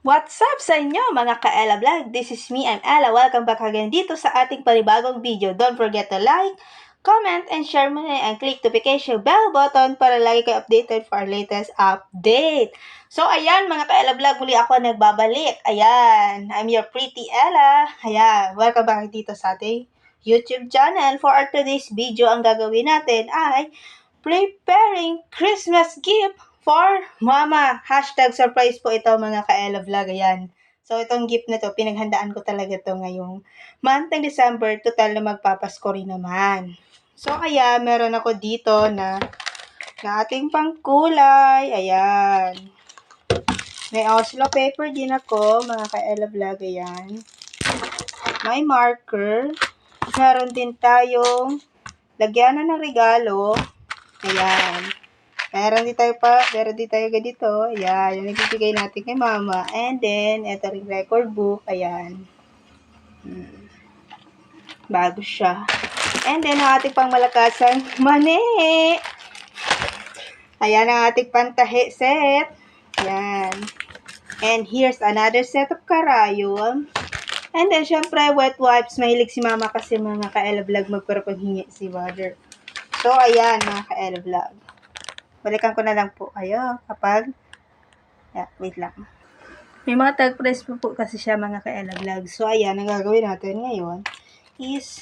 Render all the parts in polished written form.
What's up sa inyo mga ka-Ella Vlog? This is me, I'm Ella. Welcome back again dito sa ating panibagong video. Don't forget to like, comment, and share mo na and click notification bell button para lagi kayo updated for our latest update. So ayan mga ka-Ella Vlog, muli ako nagbabalik. Ayan, I'm your pretty Ella. Ayan, welcome back dito sa ating YouTube channel. For our today's video, ang gagawin natin ay preparing Christmas gift for Mama. Hashtag surprise po ito mga ka-Ella Vlog. Ayan. So, itong gift na to, pinaghandaan ko talaga to ngayong month ng December. Total na magpapasko rin naman. So, kaya meron ako dito na ating pangkulay. Ayan. May Oslo paper din ako, mga ka-Ella Vlog. Ayan. May marker. Meron din tayong lagyanan ng regalo. Ayan. Meron din tayo ganito. Ayan, yung nagbibigay natin kay Mama. And then, ito ring record book. Ayan. Bago siya. And then, ang ating pangmalakasan, mani! Ayan ang ating pantahi set. Ayan. And here's another set of karayom. And then, syempre, wet wipes. Mahilig si Mama kasi mga ka-Ella Vlog magpapaghingi si Mother. So, ayan mga ka-Ella Vlog. Balikan ko na lang po kayo kapag, wait lang. May mga tag price po kasi siya mga ka-Ella Vlog. So, ayan, ang gagawin natin ngayon is,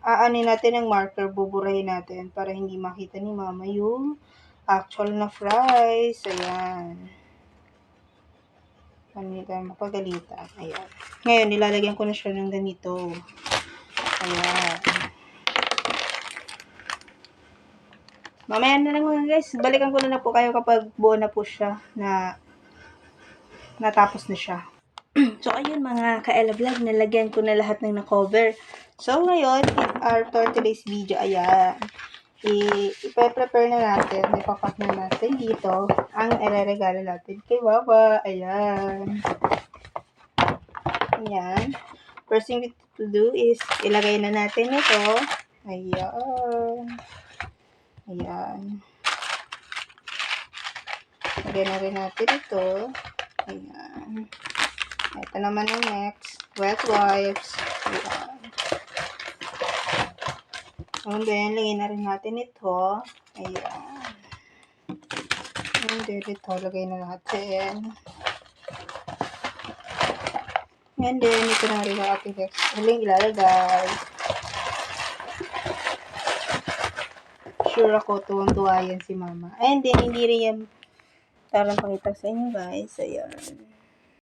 aanin natin ang marker, buburahin natin para hindi makita ni Mama yung actual na price. Ayan. Hindi tayo mapagalitan. Ayan. Ngayon, nilalagyan ko na siya ng ganito. Ayan. Mamaya na lang mga guys. Balikan ko na po kayo kapag buo na po siya na natapos na siya. So, ayun mga ka-Ella Vlog, nalagyan ko na lahat ng na-cover. So, ngayon, our today's video, ayan. I-prepare na natin, ipapak na natin dito ang ireregalo natin kay Baba. Ayan. Ayan. First thing to do is, ilagay na natin ito. Ayan. Ayan. Lagyan na rin natin ito. Ayan. Ito naman ang next. Wet wipes. Ayan. And then, lagyan na rin natin ito. Ayan. And then, ito, lagay na natin. And then, ito na rin ang ating next. Huling ilalagay. Sure ako, tuwang-tuwa yan si Mama. And then, hindi rin yan tarang pakita sa inyo guys. Ayan.